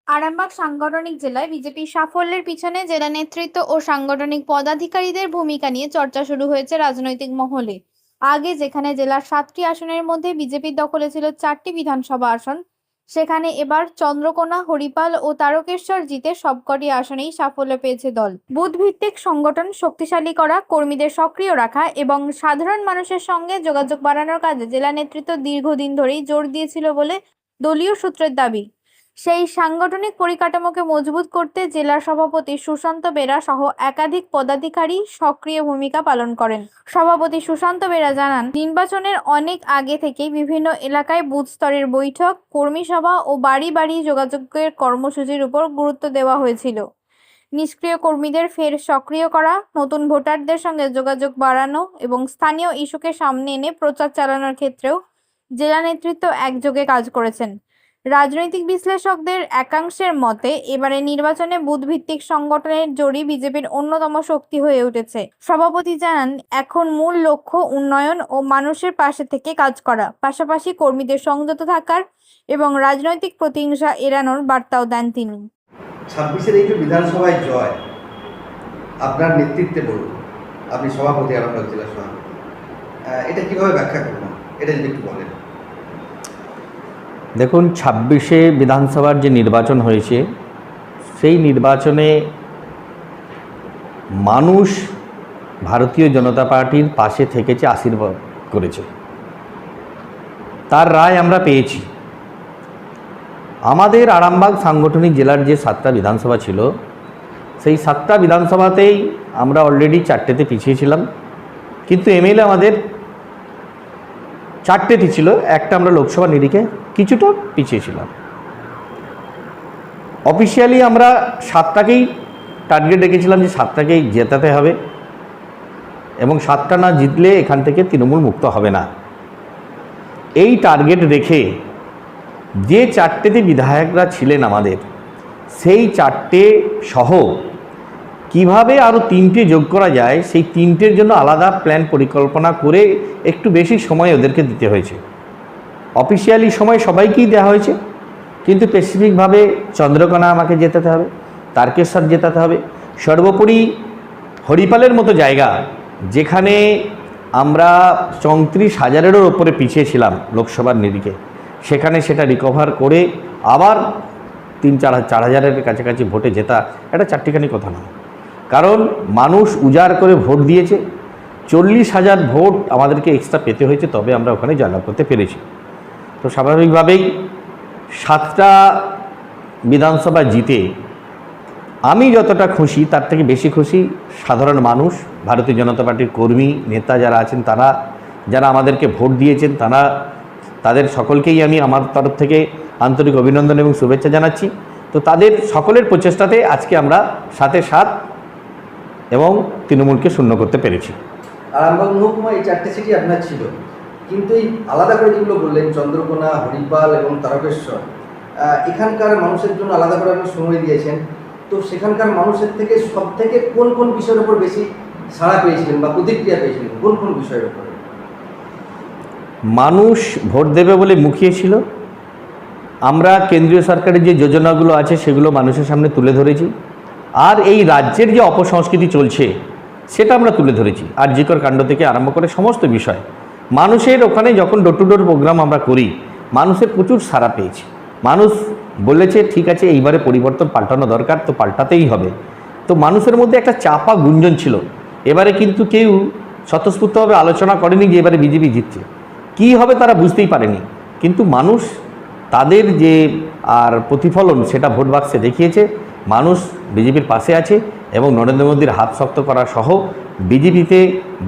আরামবাগ সাংগঠনিক জেলায় বিজেপির সাফল্যের পিছনে জেলা নেতৃত্ব ও সাংগঠনিক পদাধিকারীদের ভূমিকা নিয়ে চর্চা শুরু হয়েছে রাজনৈতিক মহলে। আগে যেখানে জেলার 7টি আসনের মধ্যে বিজেপির দখলে ছিল 4টি বিধানসভা আসন, সেখানে এবার চন্দ্রকোনা, হরিপাল ও তারকেশ্বর জিতে সবকটি আসনেই সাফল্য পেয়েছে দল। বুথ ভিত্তিক সংগঠন শক্তিশালী করা, কর্মীদের সক্রিয় রাখা এবং সাধারণ মানুষের সঙ্গে যোগাযোগ বাড়ানোর কাজে জেলা নেতৃত্ব দীর্ঘদিন ধরেই জোর দিয়েছিল বলে দলীয় সূত্রের দাবি। সেই সাংগঠনিক পরিকাঠামোকে মজবুত করতে জেলা সভাপতি সুশান্ত বেরা সহ একাধিক পদাধিকারী সক্রিয় ভূমিকা পালন করেন। সভাপতি সুশান্ত বেরা জানান, নির্বাচনের অনেক আগে থেকেই বিভিন্ন এলাকায় বুথ স্তরের বৈঠক, কর্মী সভা ও বাড়ি বাড়ি যোগাযোগের কর্মসূচির উপর গুরুত্ব দেওয়া হয়েছিল। নিষ্ক্রিয় কর্মীদের ফের সক্রিয় করা, নতুন ভোটারদের সঙ্গে যোগাযোগ বাড়ানো এবং স্থানীয় ইস্যুকে সামনে এনে প্রচার চালানোর ক্ষেত্রেও জেলা নেতৃত্ব একযোগে কাজ করেছেন। রাজনৈতিক বিশ্লেষকদের একাংশের মতে এবারে নির্বাচনে বুথভিত্তিক সংগঠনের জোরই বিজেপির অন্যতম শক্তি হয়ে উঠেছে। সভাপতি জানান, এখন মূল লক্ষ্য উন্নয়ন ও মানুষের পাশে থেকে কাজ করা, পাশাপাশি কর্মীদের সংযত থাকার এবং রাজনৈতিক প্রতিহিংসা এড়ানোর বার্তাও দেন তিনি। 26-এর এই যে বিধানসভায় জয়, আপনার নেতৃত্বে বলুন, আপনি সভাপতি, আরামবাগ জেলা সভাপতি, এটা কিভাবে ব্যাখ্যা করবেন, এটা যদি একটু বলেন। দেখুন, 26-এ বিধানসভার যে নির্বাচন হয়েছে, সেই নির্বাচনে মানুষ ভারতীয় জনতা পার্টির পাশে থেকেছে, আশীর্বাদ করেছে, তার রায় আমরা পেয়েছি। আমাদের আরামবাগ সাংগঠনিক জেলার যে 7টা বিধানসভা ছিল, সেই 7টা বিধানসভাতেই আমরা অলরেডি 4টেতে পিছিয়েছিলাম, কিন্তু এমএলএ আমাদের 4টেতে ছিল, একটা আমরা লোকসভা নিরিখে কিছুটা পিছিয়ে ছিলাম। অফিসিয়ালি আমরা 7টাকেই টার্গেট রেখেছিলাম যে 7টাকেই জেতাতে হবে এবং 7টা না জিতলে এখান থেকে তৃণমূল মুক্ত হবে না। এই টার্গেট রেখে যে 4টেতে বিধায়করা ছিলেন আমাদের, সেই 4টে সহ কিভাবে আরও 3টে যোগ করা যায়, সেই 3টের জন্য আলাদা প্ল্যান পরিকল্পনা করে একটু বেশি সময় ওদেরকে দিতে হয়েছে। অফিসিয়ালি সময় সবাইকেই দেওয়া হয়েছে, কিন্তু স্পেসিফিকভাবে চন্দ্রকোনা আমাকে জেতাতে হবে, তারকেশ্বর জেতাতে হবে, সর্বোপরি হরিপালের মতো জায়গা যেখানে আমরা 34,000-এরও ওপরে পিছিয়ে ছিলাম লোকসভার নিরিখে, সেখানে সেটা রিকভার করে আবার 3-4 হাজারের কাছাকাছি ভোটে জেতা এটা চারটিখানি কথা নয়। কারণ মানুষ উজাড় করে ভোট দিয়েছে, 40,000 ভোট আমাদেরকে এক্সট্রা পেতে হয়েছে, তবে আমরা ওখানে জয়লাভ করতে পেরেছি। তো স্বাভাবিকভাবেই 7টা বিধানসভা জিতে আমি যতটা খুশি, তার থেকে বেশি খুশি সাধারণ মানুষ, ভারতীয় জনতা পার্টির কর্মী নেতা যারা আছেন, তারা যারা আমাদেরকে ভোট দিয়েছেন, তাদের সকলকেই আমি আমার তরফ থেকে আন্তরিক অভিনন্দন এবং শুভেচ্ছা জানাচ্ছি। তো তাদের সকলের প্রচেষ্টাতে আজকে আমরা 7-এ 7 এবং তৃণমূলকে শূন্য করতে পেরেছি। আরামবাগ মহকুমা এই 4টে সিটি আপনার ছিল, কিন্তু এই আলাদা করে যেগুলো বললেন, চন্দ্রকোনা, হরিপাল এবং তারকেশ্বর, এখানকার মানুষের জন্য আলাদা করে আপনি সময় দিয়েছেন। তো সেখানকার মানুষের থেকে সব থেকে কোন কোন বিষয়ের উপর বেশি সাড়া পেয়েছিলেন বা প্রতিক্রিয়া পেয়েছিলেন, কোন কোন বিষয়ের উপরে? মানুষ ভোট দেবে বলে মুখিয়েছিল। আমরা কেন্দ্রীয় সরকারের যে যোজনাগুলো আছে সেগুলো মানুষের সামনে তুলে ধরেছি, আর এই রাজ্যের যে অপসংস্কৃতি চলছে সেটা আমরা তুলে ধরেছি। আর জিকর কাণ্ড থেকে আরম্ভ করে সমস্ত বিষয় মানুষের ওখানে যখন ডোর টু ডোর প্রোগ্রাম আমরা করি, মানুষের প্রচুর সাড়া পেয়েছি। মানুষ বলেছে ঠিক আছে, এইবারে পরিবর্তন পাল্টানো দরকার, তো পাল্টাতেই হবে। তো মানুষের মধ্যে একটা চাপা গুঞ্জন ছিল। এবারে কিন্তু কেউ স্বতঃস্ফূর্তভাবে আলোচনা করেনি যে এবারে বিজেপি জিতছে, কী হবে তারা বুঝতেই পারেনি। কিন্তু মানুষ তাদের যে আর প্রতিফলন সেটা ভোট বাক্সে দেখিয়েছে। মানুষ বিজেপির পাশে আছে এবং নরেন্দ্র মোদীর হাত শক্ত করা সহ বিজেপিতে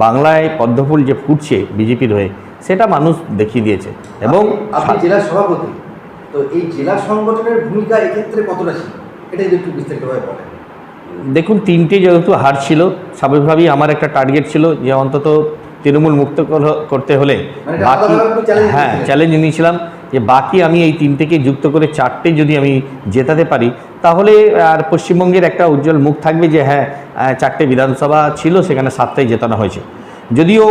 বাংলায় পদ্মফুল যে ফুটছে বিজেপির হয়ে, সেটা মানুষ দেখিয়ে দিয়েছে। এবং আপনি জেলা সভাপতি, তো এই জেলা সংগঠনের ভূমিকা এক্ষেত্রে কতটা ছিল, এটা যদি একটু বিস্তারিতভাবে বলেন। দেখুন, 3টে যেহেতু হার ছিল, স্বাভাবিকভাবেই আমার একটা টার্গেট ছিল যে অন্তত তৃণমূল মুক্ত করতে হলে বাকি, হ্যাঁ, চ্যালেঞ্জ নিয়েছিলাম যে বাকি আমি এই 3টেকে যুক্ত করে 4টে যদি আমি জেতাতে পারি, তাহলে আর পশ্চিমবঙ্গের একটা উজ্জ্বল মুখ থাকবে যে হ্যাঁ, 4টে বিধানসভা ছিল, সেখানে 7টাই জেতানো হয়েছে। যদিও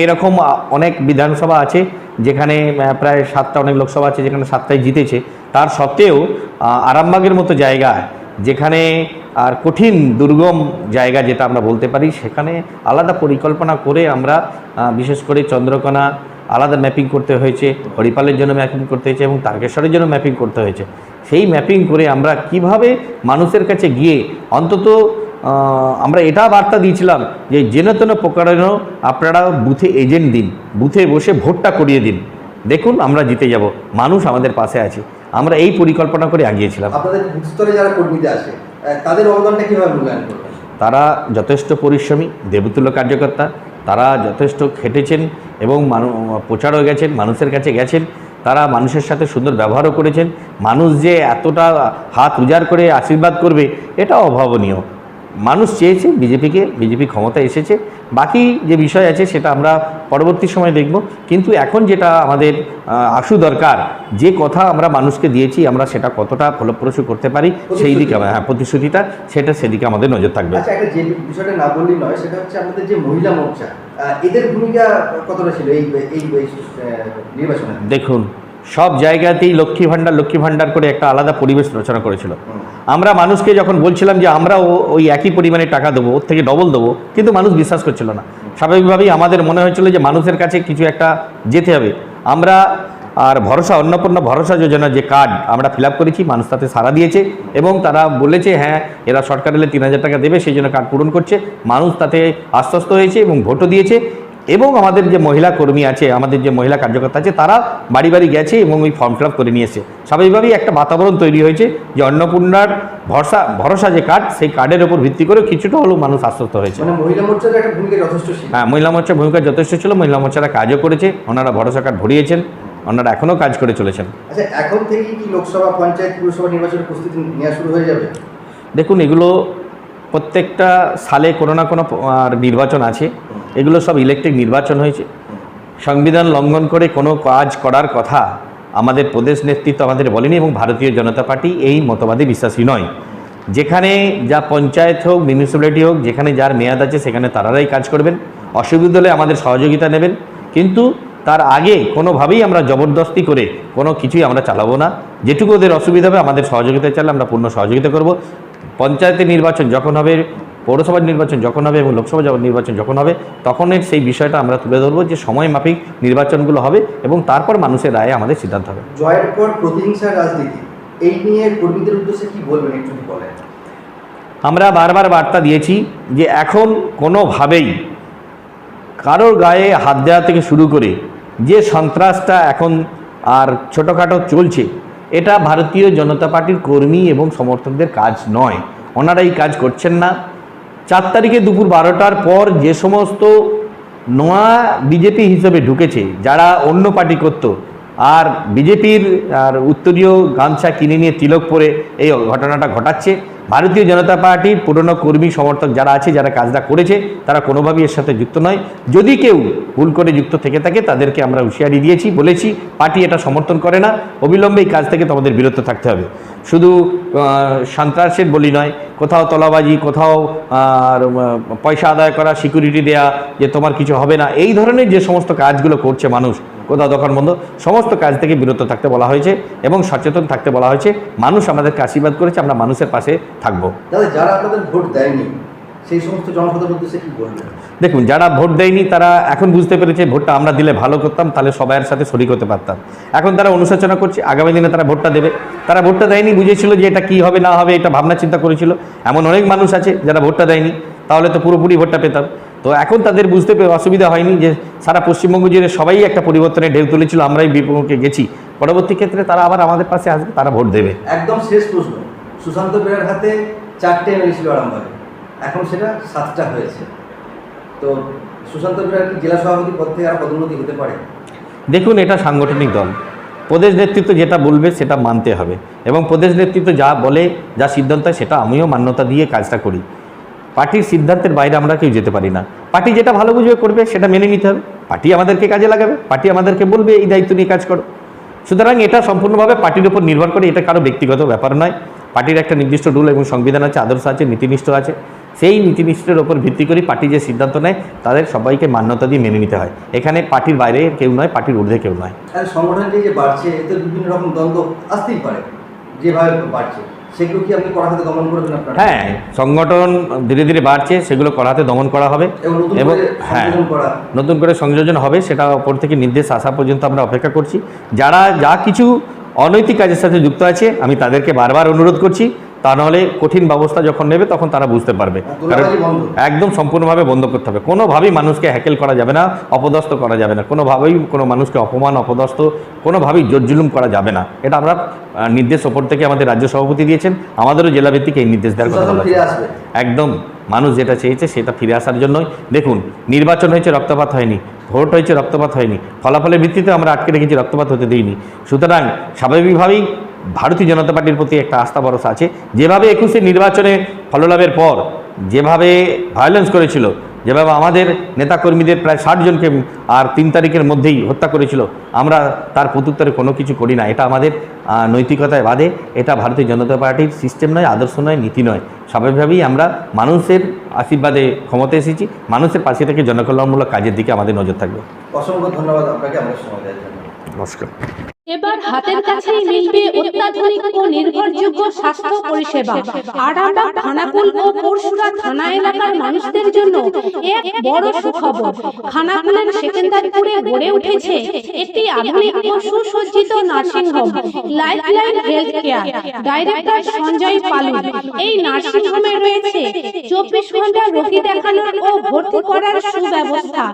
এরকম অনেক বিধানসভা আছে যেখানে প্রায় 7টা, অনেক লোকসভা আছে যেখানে 7টাই জিতেছে, তার সত্ত্বেও আরামবাগের মতো জায়গা, যেখানে আর কঠিন দুর্গম জায়গা যেটা আমরা বলতে পারি, সেখানে আলাদা পরিকল্পনা করে আমরা বিশেষ করে চন্দ্রকোনা আলাদা ম্যাপিং করতে হয়েছে, হরিপালের জন্য ম্যাপিং করতে হয়েছে এবং তারকেশ্বরের জন্য ম্যাপিং করতে হয়েছে। সেই ম্যাপিং করে আমরা কিভাবে মানুষের কাছে গিয়ে অন্তত আমরা এটা বার্তা দিয়েছিলাম যে যেন তেন প্রকারেণ আপনারা বুথে এজেন্ট দিন, বুথে বসে ভোটটা করিয়ে দিন, দেখুন আমরা জিতে যাব, মানুষ আমাদের পাশে আছে। আমরা এই পরিকল্পনা করে এগিয়েছিলাম। আপনাদের বুথ স্তরে যারা কর্মীতে আছে তাদের অবদানটা কীভাবে মূল্যায়ন করবেন? তারা যথেষ্ট পরিশ্রমী দেবতুল্য কার্যকর্তা, তারা যথেষ্ট খেটেছেন এবং প্রচারও গেছেন, মানুষের কাছে গেছেন, তারা মানুষের সাথে সুন্দর ব্যবহারও করেছেন। মানুষ যে এতটা হাত উজাড় করে আশীর্বাদ করবে এটা অভাবনীয়। মানুষ চেয়েছে বিজেপি ক্ষমতায় এসেছে, বাকি যে বিষয় আছে সেটা আমরা পরবর্তী সময় দেখব। কিন্তু এখন যেটা আমাদের আশু দরকার, যে কথা আমরা মানুষকে দিয়েছি আমরা সেটা কতটা ফলপ্রসূ করতে পারি সেই দিকে, প্রতিশ্রুতিটা সেদিকে আমাদের নজর থাকবে। আচ্ছা, একটা যে বিষয়টা না বললেই নয়, সেটা হচ্ছে আমাদের যে মহিলা মোর্চা, এদের ভূমিকা কতটা ছিল এই নির্বাচনে? দেখুন, সব জায়গাতেই লক্ষ্মী ভাণ্ডার করে একটা আলাদা পরিবেশ রচনা করেছিল। আমরা মানুষকে যখন বলছিলাম যে আমরা ওই একই পরিমাণে টাকা দেবো, ওর থেকে ডবল দেবো, কিন্তু মানুষ বিশ্বাস করছিল না। স্বাভাবিকভাবেই আমাদের মনে হয়েছিল যে মানুষের কাছে কিছু একটা যেতে হবে। আমরা আর অন্নপূর্ণা ভরসা যোজনা যে কার্ড আমরা ফিল আপ করেছি, মানুষ তাতে সাড়া দিয়েছে এবং তারা বলেছে হ্যাঁ এরা সরকার এলে 3000 টাকা দেবে, সেই জন্য কার্ড পূরণ করছে। মানুষ তাতে আশ্বস্ত হয়েছে এবং ভোটও দিয়েছে। এবং আমাদের যে মহিলা কর্মী আছে, আমাদের যে মহিলা কার্যকর্তা আছে, তারা বাড়ি বাড়ি গেছে এবং ওই ফর্ম ফিল আপ করে নিয়েছে। স্বাভাবিকভাবেই একটা বাতাবরণ তৈরি হয়েছে যে অন্নপূর্ণার ভরসা যে কার্ড, সেই কার্ডের উপর ভিত্তি করে কিছুটা হলেও মানুষ আশ্বস্ত হয়েছে। মানে মহিলা মোর্চার একটা ভূমিকা যথেষ্ট ছিল। হ্যাঁ, মহিলা মোর্চার ভূমিকা যথেষ্ট ছিল। মহিলা মোর্চারা কাজও করেছে, ওনারা ভরসা কার্ড ভরিয়েছেন, ওনারা এখনও কাজ করে চলেছেন। আচ্ছা, এখন থেকেই কি লোকসভা, পঞ্চায়েত, পুরসভা নির্বাচনের প্রস্তুতি নেওয়া শুরু হয়ে যাবে? দেখুন, এগুলো প্রত্যেকটা সালে কোনো না কোনো নির্বাচন আছে। এগুলো সব ইলেকট্রিক নির্বাচন হয়েছে। সংবিধান লঙ্ঘন করে কোনো কাজ করার কথা আমাদের প্রদেশ নেতৃত্ব আমাদের বলেনি এবং ভারতীয় জনতা পার্টি এই মতবাদে বিশ্বাসী নয়। যেখানে যা পঞ্চায়েত হোক, মিউনিসিপ্যালিটি হোক, যেখানে যার মেয়াদ আছে সেখানে তারাই কাজ করবেন, অসুবিধা হলে আমাদের সহযোগিতা নেবেন। কিন্তু তার আগে কোনোভাবেই আমরা জবরদস্তি করে কোনো কিছুই আমরা চালাবো না। যেটুকু ওদের অসুবিধা হবে আমাদের সহযোগিতা চাইলে আমরা পূর্ণ সহযোগিতা করব। পঞ্চায়েতের নির্বাচন যখন হবে, পৌরসভার নির্বাচন যখন হবে এবং লোকসভা নির্বাচন যখন হবে, তখনের সেই বিষয়টা আমরা তুলে ধরবো যে সময় মাফিক নির্বাচনগুলো হবে এবং তারপর মানুষের রায়ে আমাদের সিদ্ধান্ত হবে। জয়ের পর প্রতিহিংসার রাজনীতি, এই নিয়ে কর্মীদের উদ্দেশ্যে কি বলবেন একটু বলেন? আমরা বারবার বার্তা দিয়েছি যে এখন কোনোভাবেই কারোর গায়ে হাত দেওয়া থেকে শুরু করে যে সন্ত্রাসটা এখন আর ছোটোখাটো চলছে, এটা ভারতীয় জনতা পার্টির কর্মী এবং সমর্থকদের কাজ নয়। ওনারা এই কাজ করছেন না। 4 তারিখে দুপুর 12টার পর যে সমস্ত নয়া বিজেপি হিসেবে ঢুকেছে, যারা অন্য পার্টি করতো আর বিজেপির আর উত্তরীয় গামছা কিনে নিয়ে তিলক পরে এই ঘটনাটা ঘটাচ্ছে, ভারতীয় জনতা পার্টির পুরনো কর্মী সমর্থক যারা আছে, যারা কাজটা করেছে, তারা কোনোভাবেই এর সাথে যুক্ত নয়। যদি কেউ ভুল করে যুক্ত থেকে থাকে তাদেরকে আমরা হুঁশিয়ারি দিয়েছি, বলেছি পার্টি এটা সমর্থন করে না, অবিলম্বে এই কাজ থেকে তোমাদের বিরত থাকতে হবে। শুধু সন্ত্রাসের বলি নয়, কোথাও তলাবাজি, কোথাও পয়সা আদায় করা, সিকিউরিটি দেয়া যে তোমার কিছু হবে না, এই ধরনের যে সমস্ত কাজগুলো করছে মানুষ, কোথাও দোকান বন্ধ, সমস্ত কাজ থেকে বিরত থাকতে বলা হয়েছে এবং সচেতন থাকতে বলা হয়েছে। মানুষ আমাদেরকে আশীর্বাদ করেছে, আমরা মানুষের পাশে থাকবো। যারা আপনাদের ভোট দেয়নি সেই সমস্ত জনসাধারণের উদ্দেশ্যে কি বলবেন? দেখুন, যারা ভোট দেয়নি তারা এখন বুঝতে পেরেছে ভোটটা আমরা দিলে ভালো করতাম, তাহলে সবাইয়ের সাথে শরিক হতে পারতাম। এখন তারা অনুশোচনা করছে, আগামী দিনে তারা ভোটটা দেবে। তারা ভোটটা দেয়নি, বুঝেছিল যে এটা কী হবে না হবে, এটা ভাবনা চিন্তা করেছিল। এমন অনেক মানুষ আছে যারা ভোটটা দেয়নি, তাহলে তো পুরোপুরি ভোটটা পেতাম। তো এখন তাদের বুঝতে অসুবিধা হয়নি যে সারা পশ্চিমবঙ্গ জুড়ে সবাই একটা পরিবর্তনের ঢেউ তুলেছিল, আমরাই বিপক্ষে গেছি। পরবর্তী ক্ষেত্রে তারা আবার আমাদের পাশে আসবে, তারা ভোট দেবে। একদম শেষ প্রশ্ন, সুশান্ত বেরার হাতে 4টে এমএলএ ছিল আরামবাগে, এখন সেটা 7টা হয়েছে। তো সুশান্ত বেরার কি জেলা সভাপতি পদ থেকে আর পদোন্নতি হতে পারে? দেখুন, এটা সাংগঠনিক দল, প্রদেশ নেতৃত্ব যেটা বলবে সেটা মানতে হবে এবং প্রদেশ নেতৃত্ব যা বলে, যা সিদ্ধান্ত হয় সেটা আমিও মান্যতা দিয়ে কাজটা করি। পার্টির সিদ্ধান্তের বাইরে আমরা কেউ যেতে পারি না। পার্টি যেটা ভালো বুঝবে করবে, সেটা মেনে নিতে হবে। পার্টি আমাদেরকে কাজে লাগাবে, পার্টি আমাদেরকে বলবে এই দায়িত্ব নিয়ে কাজ করো। সুতরাং এটা সম্পূর্ণভাবে পার্টির উপর নির্ভর করে, এটা কারো ব্যক্তিগত ব্যাপার নয়। পার্টির একটা নির্দিষ্ট রুল এবং সংবিধান আছে, আদর্শ আছে, নীতিনিষ্ঠ আছে। সেই নীতিনিষ্ঠের ওপর ভিত্তি করে পার্টি যে সিদ্ধান্ত নেয় তাদের সবাইকে মান্যতা দিয়ে মেনে নিতে হয়। এখানে পার্টির বাইরে কেউ নয়, পার্টির ঊর্ধ্বে কেউ নয়। আর সংগঠনটি যে বাড়ছে, এতে বিভিন্ন রকম দ্বন্দ্ব আসতেই পারে। যেভাবে বাড়ছে, সেগুলো কি আপনি কড়া হাতে দমন করবেন আপনারা? হ্যাঁ, সংগঠন ধীরে ধীরে বাড়ছে, সেগুলো কড়াতে দমন করা হবে এবং নতুন এবং করে হ্যাঁ সংযোজন করা। নতুন করে সংযোজন হবে, সেটা ওপর থেকে নির্দেশ আসা পর্যন্ত আমরা অপেক্ষা করছি। যারা যা কিছু অনৈতিক কাজের সাথে যুক্ত আছে আমি তাদেরকে বারবার অনুরোধ করছি, তা নাহলে কঠিন ব্যবস্থা যখন নেবে তখন তারা বুঝতে পারবে। কারণ তোলাবাজি বন্ধ। একদম সম্পূর্ণভাবে বন্ধ করতে হবে। কোনোভাবেই মানুষকে হ্যাকেল করা যাবে না, অপদস্থ করা যাবে না, কোনোভাবেই কোনো মানুষকে অপমান অপদস্থ কোনোভাবেই জোরজুলুম করা যাবে না। এটা আমরা নির্দেশ ওপর থেকে আমাদের রাজ্য সভাপতি দিয়েছেন, আমাদেরও জেলাভিত্তিক এই নির্দেশ দেওয়ার কথা সুশাসন বলা ফিরে হয়েছে। আসবে। একদম মানুষ যেটা চেয়েছে সেটা ফিরে আসার জন্যই। দেখুন, নির্বাচন হয়েছে, রক্তপাত হয়নি, ভোট হয়েছে, রক্তপাত হয়নি, ফলাফলের ভিত্তিতে আমরা আটকে রেখেছি, রক্তপাত হতে দিইনি। সুতরাং স্বাভাবিকভাবেই ভারতীয় জনতা পার্টির প্রতি একটা আস্থা ভরসা আছে। যেভাবে 21-এর নির্বাচনে ফললাভের পর যেভাবে ভায়োলেন্স করেছিল, যেভাবে আমাদের নেতাকর্মীদের প্রায় 60 জনকে আর 3 তারিখের মধ্যেই হত্যা করেছিল, আমরা তার প্রত্যুত্তরে কোনো কিছু করি না। এটা আমাদের নৈতিকতায় বাদে, এটা ভারতীয় জনতা পার্টির সিস্টেম নয়, আদর্শ নয়, নীতি নয়। স্বাভাবিকভাবেই আমরা মানুষের আশীর্বাদে ক্ষমতা এসেছি, মানুষের পাশে থেকে জনকল্যাণমূলক কাজের দিকে আমাদের নজর থাকবে। অসংখ্য ধন্যবাদ আপনাকে আমাদের সময় দেওয়ার জন্য। নমস্কার। এবার হাতের কাছেই মিলবে অত্যাধুনিক ও নির্ভরযোগ্য স্বাস্থ্য পরিষেবা। আরামবাগ, খানাকুল ও পরশুরা থানা এলাকার মানুষদের জন্য এক বড় সুখবর। খানাকুলের সেকেন্দারপুরে গড়ে উঠেছে একটি আধুনিক ও সুসজ্জিত nursing home, Lifeline Health Care. Director Sanjay Palu. এই নার্সিং হোমে রয়েছে 24 ঘন্টা রোগী দেখানোর ও ভর্তি করার সুব্যবস্থা।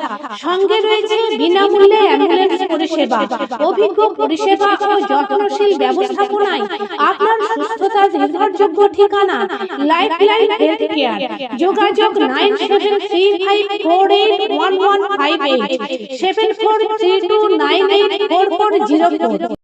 সঙ্গে রয়েছে বিনামূল্যে অ্যাম্বুলেন্স পরিষেবা। অভিজ্ঞ পরিষেবা ও যত্নশীল ব্যবস্থাপনায় আপনার সুস্থতার নির্ভরযোগ্য ঠিকানা লাইফলাইন হেলথ কেয়ার। যোগাযোগ 9735481158 7432984404।